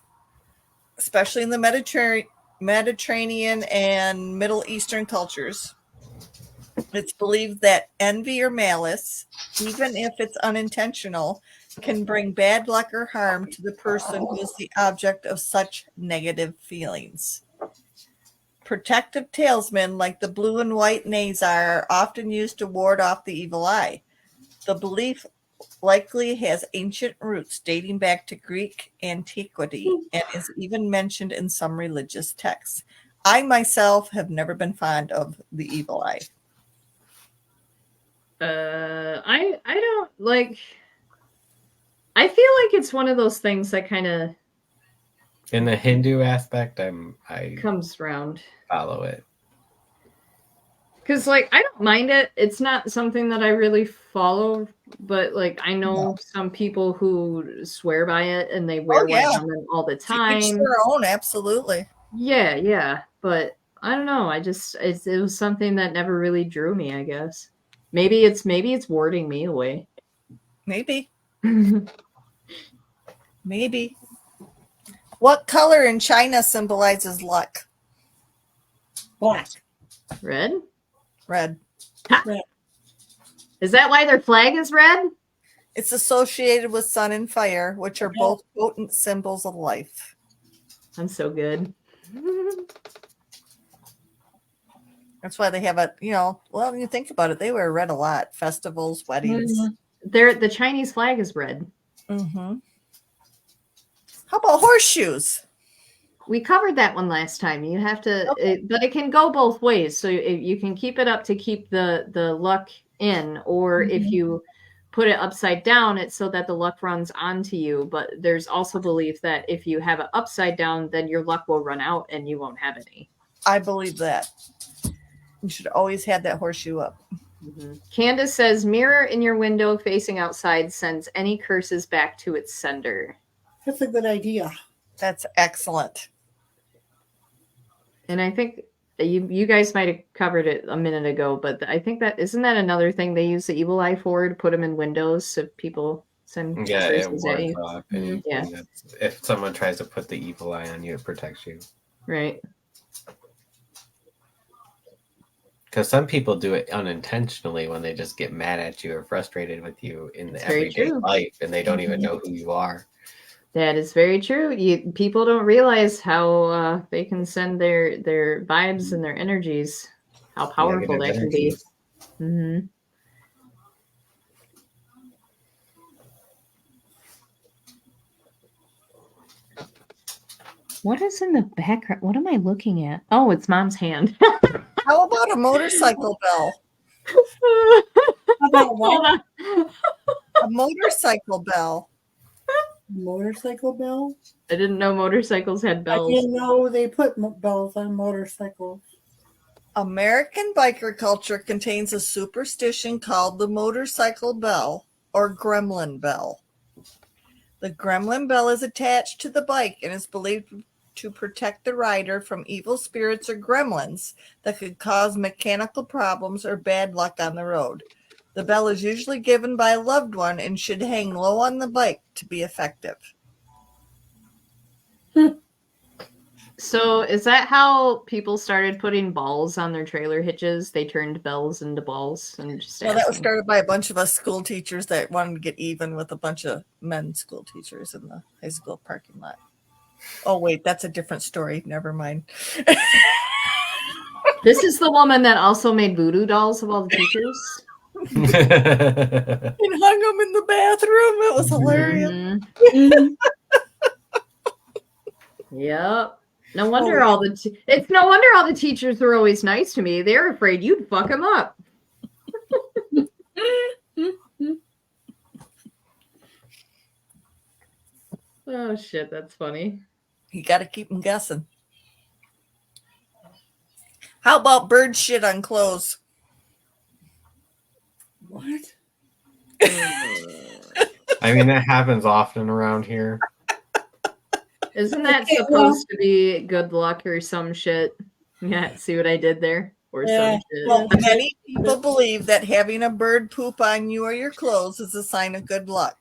especially in the Mediterranean and Middle Eastern cultures, it's believed that envy or malice, even if it's unintentional, can bring bad luck or harm to the person who is the object of such negative feelings. Protective talisman like the blue and white nazar are often used to ward off the evil eye. The belief likely has ancient roots dating back to Greek antiquity and is even mentioned in some religious texts. I myself have never been fond of the evil eye. I don't like. I feel like it's one of those things that kind of In the Hindu aspect, I comes around. follow it. Because, like, I don't mind it. It's not something that I really follow, but, like, I know some people who swear by it and they wear one on them all the time. To each their own, absolutely. Yeah. But I don't know. It was something that never really drew me, I guess. Maybe it's warding me away. Maybe. Maybe. What color in China symbolizes luck? Black. Red? Red. Red. Is that why their flag is red? It's associated with sun and fire, which are both potent symbols of life. I'm so good. That's why they have when you think about it, they wear red a lot. Festivals, weddings. The Chinese flag is red. Mm-hmm. How about horseshoes? We covered that one last time. You have to, but it can go both ways. So you can keep it up to keep the luck in, or if you put it upside down, it's so that the luck runs onto you. But there's also belief that if you have it upside down, then your luck will run out and you won't have any. I believe that. You should always have that horseshoe up. Candace says, mirror in your window facing outside sends any curses back to its sender. That's a good idea. That's excellent. And I think you guys might have covered it a minute ago, but I think isn't that another thing they use the evil eye for, to put them in windows so people send curses at you. Off. And if someone tries to put the evil eye on you, it protects you. Right. Because some people do it unintentionally when they just get mad at you or frustrated with you in the everyday life, and they don't even know who you are. That is very true. People don't realize how they can send their vibes and their energies, how powerful that can be. Mm-hmm. What is in the background? What am I looking at? Oh, it's Mom's hand. How about a motorcycle bell? How about what? A motorcycle bell. Motorcycle bell? I didn't know motorcycles had bells. I didn't know they put bells on motorcycles. American biker culture contains a superstition called the motorcycle bell or gremlin bell. The gremlin bell is attached to the bike and is believed to protect the rider from evil spirits or gremlins that could cause mechanical problems or bad luck on the road. The bell is usually given by a loved one and should hang low on the bike to be effective. So is that how people started putting balls on their trailer hitches? They turned bells into balls and just. Well, that was started by a bunch of us school teachers that wanted to get even with a bunch of men school teachers in the high school parking lot. Oh, wait, that's a different story. Never mind. This is the woman that also made voodoo dolls of all the teachers. And hung them in the bathroom. It was hilarious. Yep. No wonder it's no wonder all the teachers were always nice to me. They're afraid you'd fuck them up. Oh shit, that's funny. You got to keep them guessing. How about bird shit on clothes? What? I mean, that happens often around here. Isn't that supposed to be good luck or some shit? Yeah, see what I did there? Or some shit. Well, many people believe that having a bird poop on you or your clothes is a sign of good luck.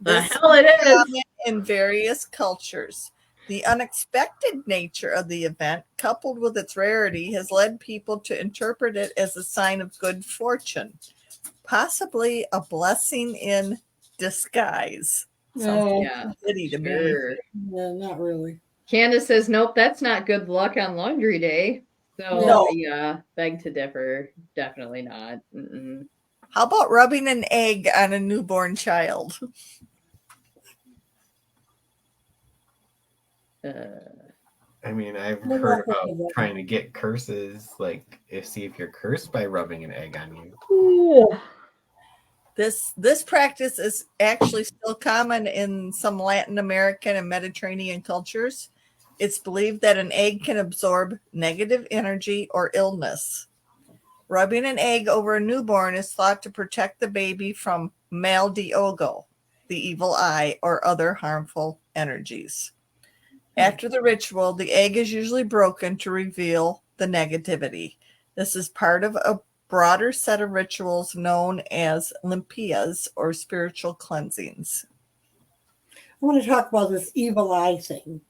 The hell it is! Common in various cultures. The unexpected nature of the event, coupled with its rarity, has led people to interpret it as a sign of good fortune, possibly a blessing in disguise. No, Yeah, Pity to me. sure. no, not really. Candace says, nope, that's not good luck on laundry day. So, No. yeah, beg to differ. Definitely not. Mm-mm. How about rubbing an egg on a newborn child? I mean, I've No, heard no, about no. trying to get curses, like see if you're cursed by rubbing an egg on you. Ooh. This practice is actually still common in some Latin American and Mediterranean cultures. It's believed that an egg can absorb negative energy or illness. Rubbing an egg over a newborn is thought to protect the baby from mal de ojo, the evil eye, or other harmful energies. After the ritual, the egg is usually broken to reveal the negativity. This is part of a broader set of rituals known as limpias, or spiritual cleansings. I want to talk about this evil eye thing.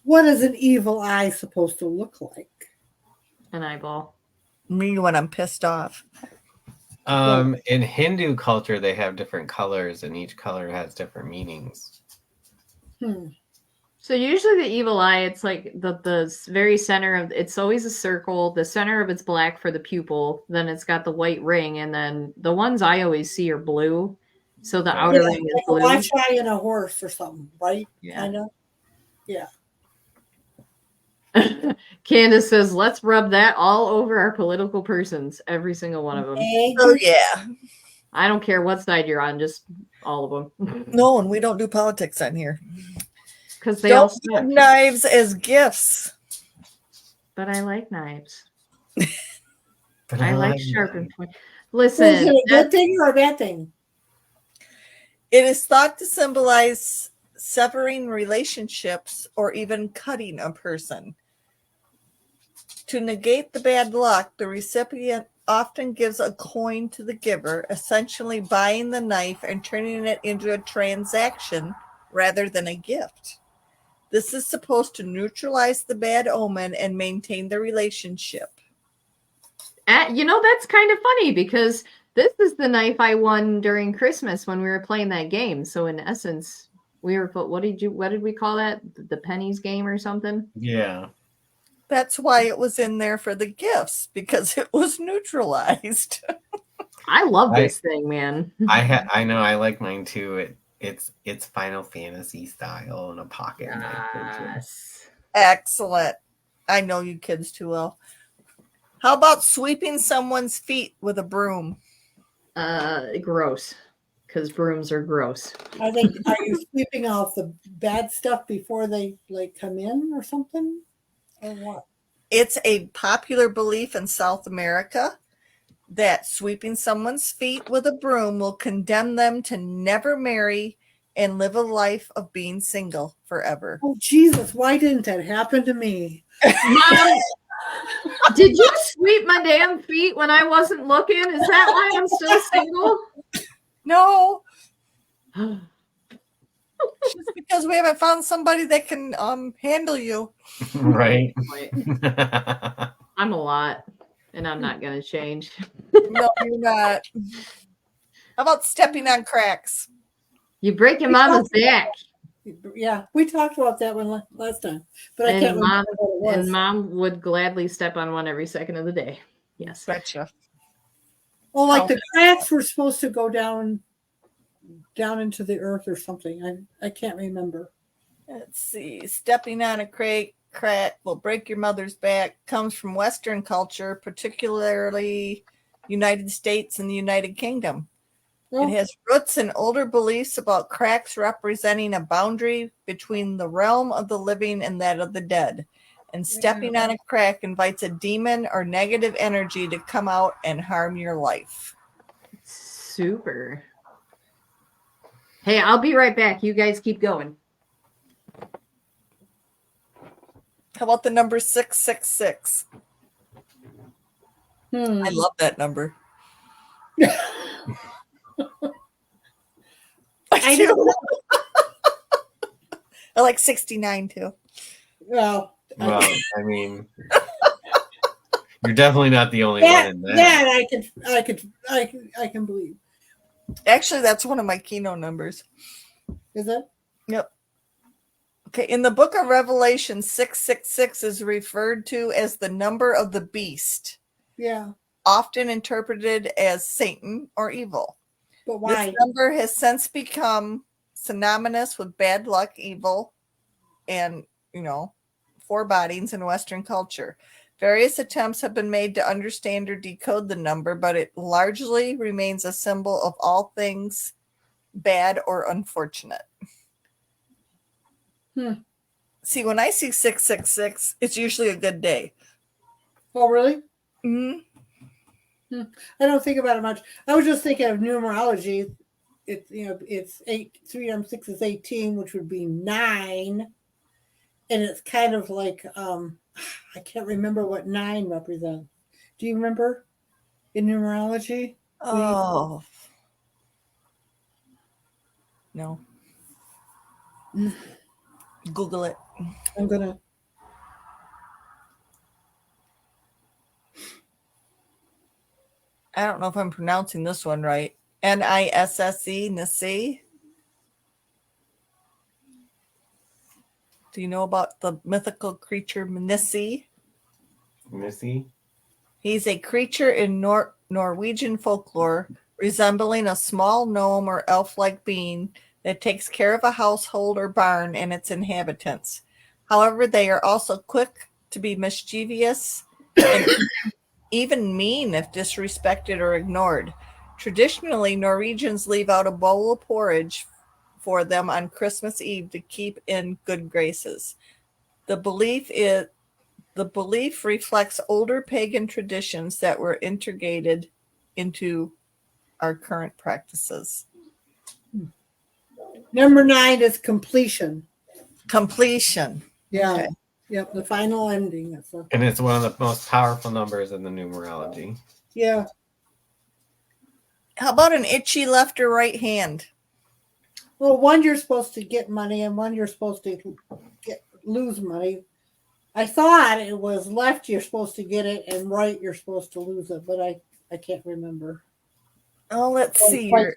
What is an evil eye supposed to look like? An eyeball. Me when I'm pissed off. In Hindu culture, they have different colors, and each color has different meanings. So usually the evil eye, it's like the very center of it's always a circle. The center of it's black for the pupil. Then it's got the white ring, and then the ones I always see are blue. So the outer ring is like blue. a watch eye and a horse or something, right? Yeah. Kind of. Yeah. Candace says, let's rub that all over our political persons, every single one of them. Egg. Oh, yeah. I don't care what side you're on, just all of them. No, and we don't do politics on here. Because they all Don't suck. give knives as gifts. But I like knives. But I like sharp knives. and point. So Listen, is it a good thing or a bad thing? It is thought to symbolize severing relationships or even cutting a person. To negate the bad luck, the recipient often gives a coin to the giver, essentially buying the knife and turning it into a transaction rather than a gift. This is supposed to neutralize the bad omen and maintain the relationship. that's kind of funny because this is the knife I won during Christmas when we were playing that game. So in essence, we were what did we call that? The pennies game or something? Yeah. That's why it was in there for the gifts, because it was neutralized. I love this thing, man. I know I like mine too. It's Final Fantasy style in a pocket knife. Yes. Excellent. I know you kids too well. How about sweeping someone's feet with a broom? Gross. Because brooms are gross. Are you sweeping off the bad stuff before they come in or something? Or what? It's a popular belief in South America that sweeping someone's feet with a broom will condemn them to never marry and live a life of being single forever. Oh Jesus! Why didn't that happen to me? Mom, did you sweep my damn feet when I wasn't looking? Is that why I'm still single? No. Just because we haven't found somebody that can handle you. Right. I'm a lot, and I'm not going to change. No, you're not. How about stepping on cracks? You break your mama's back. Yeah, we talked about that one last time, but I And can't remember what it was. And mom would gladly step on one every second of the day. Yes. Betcha. Well, like the cracks were supposed to go down into the earth or something. I can't remember. Let's see. Stepping on a crack will break your mother's back comes from Western culture, particularly United States and the United Kingdom. Oh, It has roots in older beliefs about cracks representing a boundary between the realm of the living and that of the dead. And stepping on a crack invites a demon or negative energy to come out and harm your life. Super. Hey, I'll be right back. You guys keep going. How about the number 666? I love that number. I don't know. I like 69 too. Well, Well, I mean, you're definitely not the only one in that. that I can believe. Actually, that's one of my keynote numbers. Is it? Yep. Okay, in the book of Revelation, 666 is referred to as the number of the beast, Yeah. often interpreted as Satan or evil. But why? This number has since become synonymous with bad luck, evil, and, forebodings in Western culture. Various attempts have been made to understand or decode the number, but it largely remains a symbol of all things bad or unfortunate. See, when I see 666, it's usually a good day. Oh, really? Mm-hmm. I don't think about it much. I was just thinking of numerology. It's 8. 3 times 6 is 18, which would be 9. And it's kind of like I can't remember what 9 represents. Do you remember in numerology? Oh. No. Google it. I'm gonna. I don't know if I'm pronouncing this one right. Nisse, Nisse. Do you know about the mythical creature Nisse? Missy? He's a creature in Norwegian folklore resembling a small gnome or elf-like being that takes care of a household or barn and its inhabitants. However, they are also quick to be mischievous and even mean if disrespected or ignored. Traditionally, Norwegians leave out a bowl of porridge for them on Christmas Eve to keep in good graces. The belief reflects older pagan traditions that were integrated into our current practices. Number 9 is completion. Completion. Yeah. Okay. Yep. The final ending. And it's one of the most powerful numbers in the numerology. Yeah. How about an itchy left or right hand? Well, one you're supposed to get money, and one you're supposed to lose money. I thought it was left you're supposed to get it, and right you're supposed to lose it, but I can't remember. Oh, let's see here.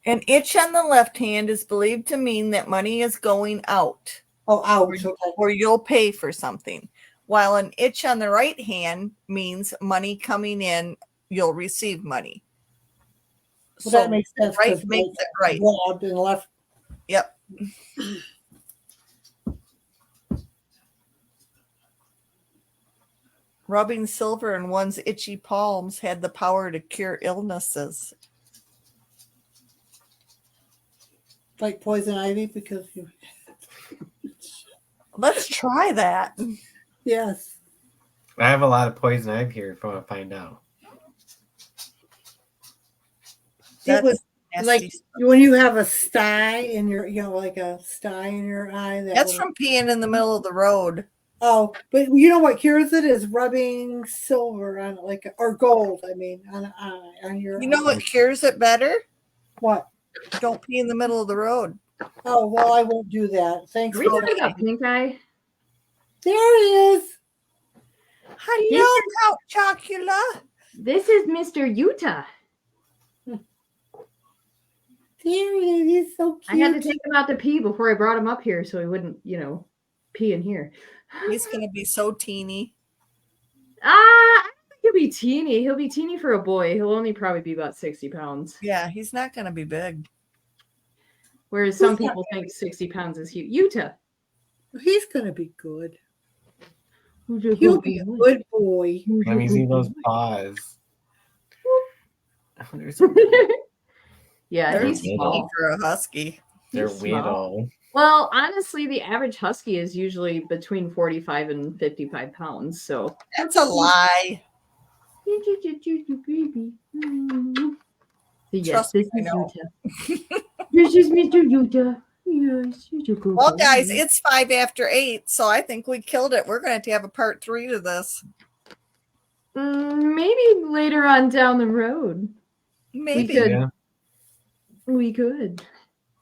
An itch on the left hand is believed to mean that money is going out. Oh, ouch. Okay. Or you'll pay for something. While an itch on the right hand means money coming in, you'll receive money. Well, that makes sense. Right makes it right. Grabbed and left. Yep. Rubbing silver in one's itchy palms had the power to cure illnesses. Like poison ivy, because you. Let's try that. Yes. I have a lot of poison ivy here if you want to find out. It was like nasty. when you have a sty in your, like a sty in your eye. That's from peeing in the middle of the road. Oh, but you know what cures it is rubbing silver on it, or gold. I mean, on your. You know what cures it better? What? Don't pee in the middle of the road. Oh, well, I won't do that. Thanks. Are we talking about pink eye? There he is. Hello, Count Chocula. This is Mr. Utah. There he is. He's so cute. I had to take him out to pee before I brought him up here so he wouldn't, pee in here. He's going to be so teeny. I don't think he'll be teeny. He'll be teeny for a boy. He'll only probably be about 60 pounds. Yeah, he's not going to be big. Whereas some people think 60 pounds is huge. Utah. He's going to be good. He'll be a good boy. Let me see those paws. Yeah, They're he's teeny small. for a husky. They're He's small. weirdo. Well, honestly, the average husky is usually between 45 and 55 pounds. So That's a lie. Yes, Trust this me, I is know. Utah. This is Mr. Utah. Yes, he's a good Well, boy. guys, it's 5 after 8, so I think we killed it. We're going to have a part 3 to this. Maybe later on down the road. Maybe. We could. Yeah. We could.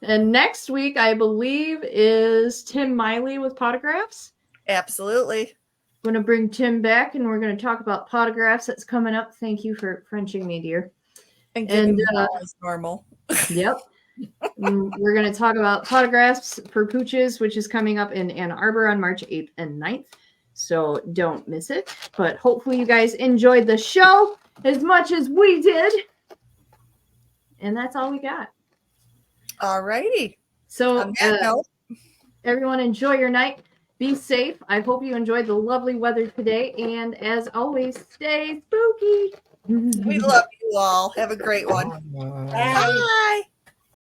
And next week, I believe, is Tim Miley with Potographs. Absolutely. I'm going to bring Tim back, and we're going to talk about Potographs that's coming up. Thank you for Frenching me, dear. And giving me all as normal. Yep. We're going to talk about Potographs for Pooches, which is coming up in Ann Arbor on March 8th and 9th. So don't miss it. But hopefully you guys enjoyed the show as much as we did. And that's all we got. All righty. So On that note, everyone enjoy your night. Be safe. I hope you enjoyed the lovely weather today. And as always, stay spooky. we love you all. Have a great one. Bye. Bye.